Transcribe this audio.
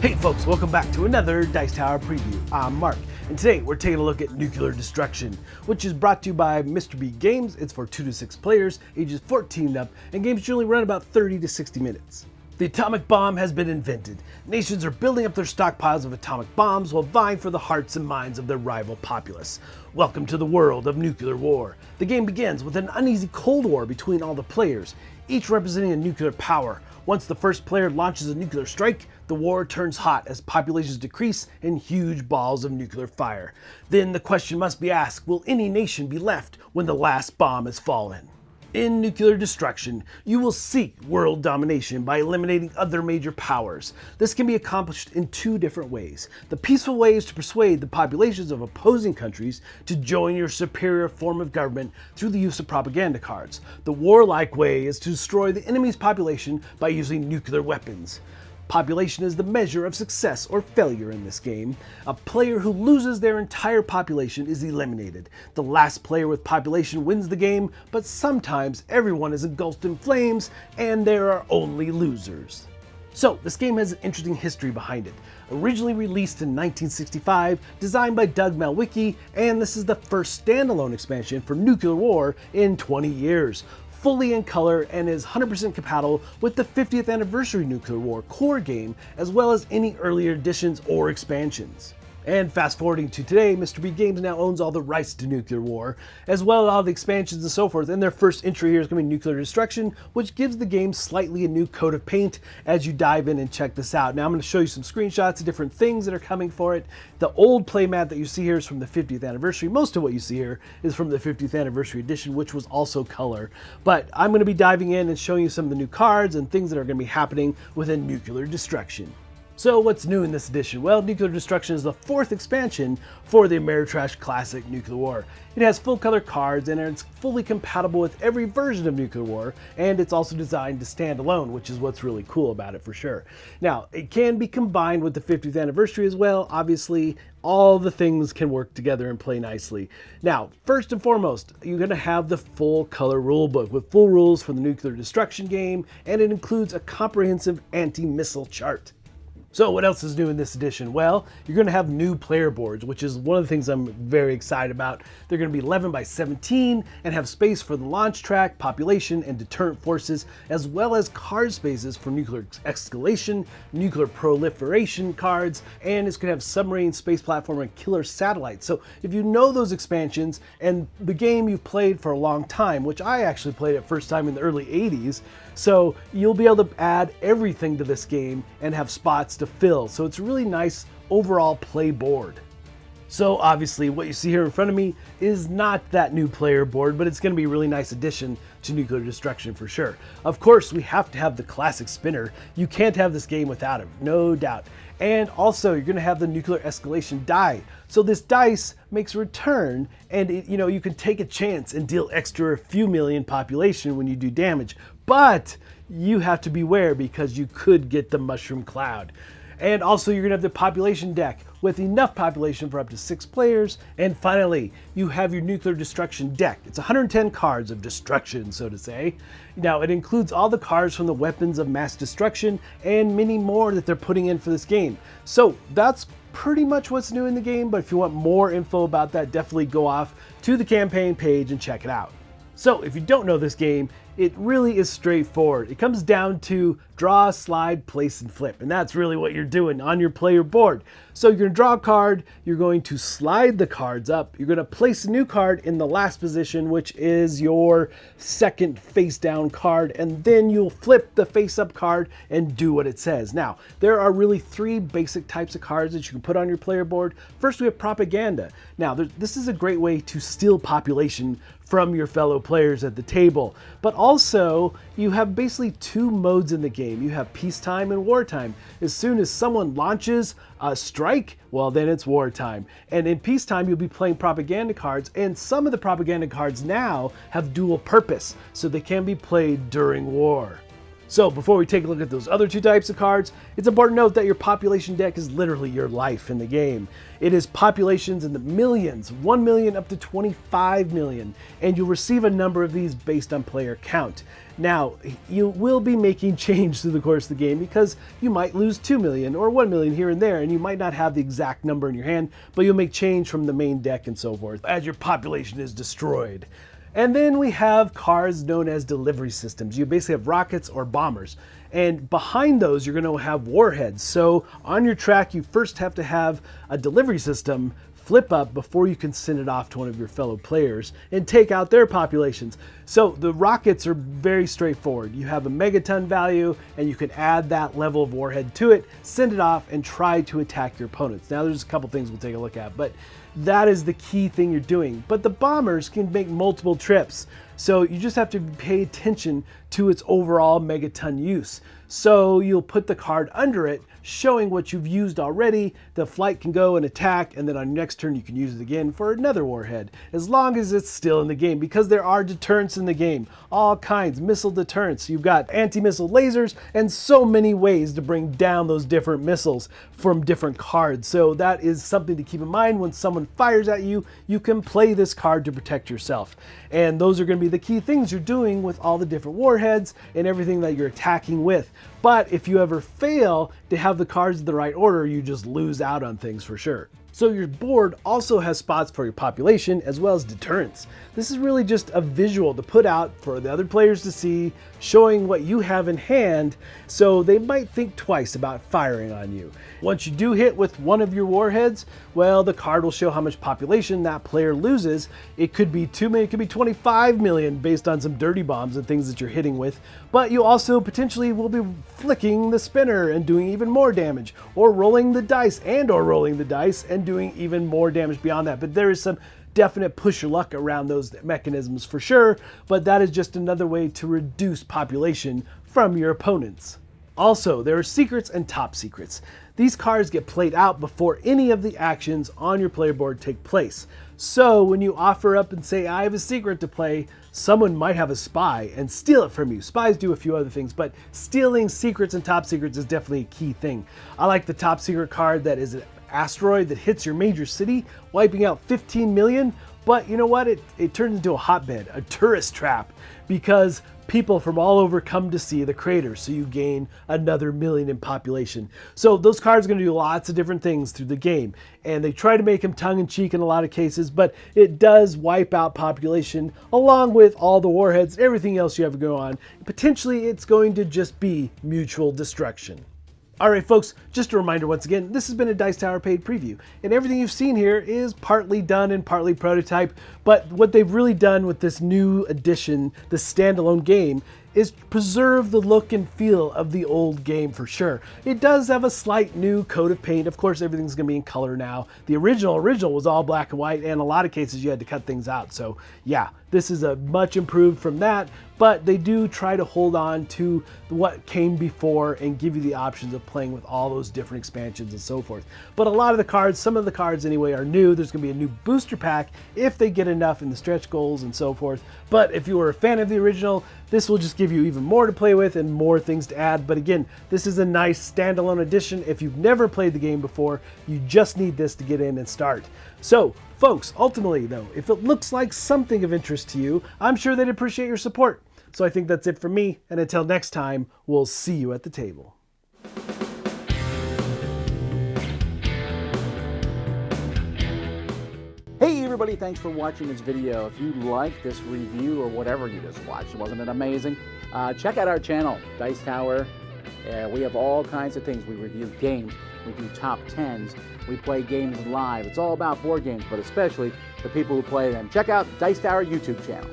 Hey folks, welcome back to another Dice Tower preview. I'm Mark, and today we're taking a look at Nuclear Destruction, which is brought to you by Mr. B Games. It's for 2 to 6 players, ages 14 and up, and games generally run about 30 to 60 minutes. The atomic bomb has been invented. Nations are building up their stockpiles of atomic bombs while vying for the hearts and minds of their rival populace. Welcome to the world of nuclear war. The game begins with an uneasy Cold War between all the players, each representing a nuclear power. Once the first player launches a nuclear strike, the war turns hot as populations decrease in huge balls of nuclear fire. Then the question must be asked, will any nation be left when the last bomb has fallen? In Nuclear Destruction, you will seek world domination by eliminating other major powers. This can be accomplished in 2 different ways. The peaceful way is to persuade the populations of opposing countries to join your superior form of government through the use of propaganda cards. The warlike way is to destroy the enemy's population by using nuclear weapons. Population is the measure of success or failure in this game. A player who loses their entire population is eliminated. The last player with population wins the game, but sometimes everyone is engulfed in flames and there are only losers. So, this game has an interesting history behind it. Originally released in 1965, designed by Doug Malwicki, and this is the first standalone expansion for Nuclear War in 20 years. Fully in color and is 100% compatible with the 50th anniversary Nuclear War core game, as well as any earlier editions or expansions. And fast forwarding to today, Mr. B Games now owns all the rights to Nuclear War, as well as all the expansions and so forth, and their first entry here is going to be Nuclear Destruction, which gives the game slightly a new coat of paint as you dive in and check this out. Now I'm going to show you some screenshots of different things that are coming for it. The old playmat that you see here is from the 50th anniversary. Most of what you see here is from the 50th anniversary edition, which was also color. But I'm going to be diving in and showing you some of the new cards and things that are going to be happening within Nuclear Destruction. So what's new in this edition? Well, Nuclear Destruction is the 4th expansion for the Ameritrash Classic Nuclear War. It has full color cards and it's fully compatible with every version of Nuclear War, and it's also designed to stand alone, which is what's really cool about it for sure. Now, it can be combined with the 50th anniversary as well. Obviously, all the things can work together and play nicely. Now, first and foremost, you're going to have the full color rulebook with full rules for the Nuclear Destruction game, and it includes a comprehensive anti-missile chart. So what else is new in this edition? Well, you're going to have new player boards, which is one of the things I'm very excited about. They're going to be 11 by 17 and have space for the launch track, population, and deterrent forces, as well as card spaces for nuclear escalation, nuclear proliferation cards, and it's going to have submarine, space platform, and killer satellites. So if you know those expansions and the game you've played for a long time, which I actually played it first time in the early 80s, so you'll be able to add everything to this game and have spots to fill. So it's a really nice overall play board. So obviously what you see here in front of me is not that new player board, but it's going to be a really nice addition to Nuclear Destruction for sure. Of course, we have to have the classic spinner. You can't have this game without it, no doubt. And also, you're going to have the nuclear escalation die. So this dice makes a return, and you can take a chance and deal extra few million population when you do damage. But you have to beware because you could get the mushroom cloud. And also you're going to have the population deck with enough population for up to 6 players. And finally, you have your Nuclear Destruction deck. It's 110 cards of destruction, so to say. Now, it includes all the cards from the weapons of mass destruction and many more that they're putting in for this game. So that's pretty much what's new in the game, but if you want more info about that, definitely go off to the campaign page and check it out. So if you don't know this game, it really is straightforward. It comes down to draw, slide, place, and flip. And that's really what you're doing on your player board. So you're going to draw a card, you're going to slide the cards up, you're going to place a new card in the last position, which is your second face down card, and then you'll flip the face up card and do what it says. Now, there are really 3 basic types of cards that you can put on your player board. First, we have propaganda. Now, this is a great way to steal population from your fellow players at the table. But also, you have basically 2 modes in the game. You have peacetime and wartime. As soon as someone launches a strike, well, then it's wartime. And in peacetime, you'll be playing propaganda cards, and some of the propaganda cards now have dual purpose, so they can be played during war. So before we take a look at those other two types of cards, it's important to note that your population deck is literally your life in the game. It is populations in the millions, 1 million up to 25 million, and you'll receive a number of these based on player count. Now, you will be making change through the course of the game because you might lose 2 million or 1 million here and there, and you might not have the exact number in your hand, but you'll make change from the main deck and so forth as your population is destroyed. And then we have cards known as delivery systems. You basically have rockets or bombers. And behind those, you're going to have warheads. So on your track, you first have to have a delivery system flip up before you can send it off to one of your fellow players and take out their populations. So the rockets are very straightforward. You have a megaton value and you can add that level of warhead to it, send it off, and try to attack your opponents. Now there's a couple things we'll take a look at, but that is the key thing you're doing. But the bombers can make multiple trips. So you just have to pay attention to its overall megaton use. So you'll put the card under it, showing what you've used already. The flight can go and attack, and then on your next turn you can use it again for another warhead, as long as it's still in the game, because there are deterrents in the game. All kinds, missile deterrents. You've got anti-missile lasers, and so many ways to bring down those different missiles from different cards. So that is something to keep in mind. When someone fires at you, you can play this card to protect yourself. And those are going to be the key things you're doing with all the different warheads and everything that you're attacking with. But if you ever fail to have the cards in the right order, you just lose out on things for sure. So your board also has spots for your population as well as deterrents. This is really just a visual to put out for the other players to see, showing what you have in hand, so they might think twice about firing on you. Once you do hit with one of your warheads, well, the card will show how much population that player loses. It could be 2 million, it could be 25 million based on some dirty bombs and things that you're hitting with, but you also potentially will be flicking the spinner and doing even more damage, or rolling the dice and doing even more damage beyond that. But there is some definite push your luck around those mechanisms for sure, but that is just another way to reduce population from your opponents. Also, there are secrets and top secrets. These cards get played out before any of the actions on your player board take place. So when you offer up and say, I have a secret to play, someone might have a spy and steal it from you. Spies do a few other things, but stealing secrets and top secrets is definitely a key thing. I like the top secret card that is an asteroid that hits your major city, wiping out 15 million. But you know what? It turns into a hotbed, a tourist trap, because people from all over come to see the crater, so you gain another million in population. So those cards are going to do lots of different things through the game, and they try to make them tongue-in-cheek in a lot of cases, but it does wipe out population along with all the warheads, everything else you have to go on. Potentially, it's going to just be mutual destruction. Alright folks, just a reminder once again, this has been a Dice Tower paid preview, and everything you've seen here is partly done and partly prototype, but what they've really done with this new edition, the standalone game, is preserve the look and feel of the old game for sure. It does have a slight new coat of paint. Of course, everything's going to be in color now. The original was all black and white, and in a lot of cases you had to cut things out. So yeah, this is a much improved from that, but they do try to hold on to what came before and give you the options of playing with all those different expansions and so forth. But a lot of the cards, some of the cards anyway, are new. There's going to be a new booster pack if they get enough in the stretch goals and so forth. But if you were a fan of the original, this will just give you even more to play with and more things to add. But again, this is a nice standalone edition. If you've never played the game before, you just need this to get in and start. So folks, ultimately though, if it looks like something of interest to you, I'm sure they'd appreciate your support. So I think that's it for me, and until next time, we'll see you at the table. Hey everybody, thanks for watching this video. If you like this review or whatever you just watched, wasn't it amazing? Check out our channel, Dice Tower. We have all kinds of things. We review games, we do top 10s, we play games live. It's all about board games, but especially the people who play them. Check out Dice Tower YouTube channel.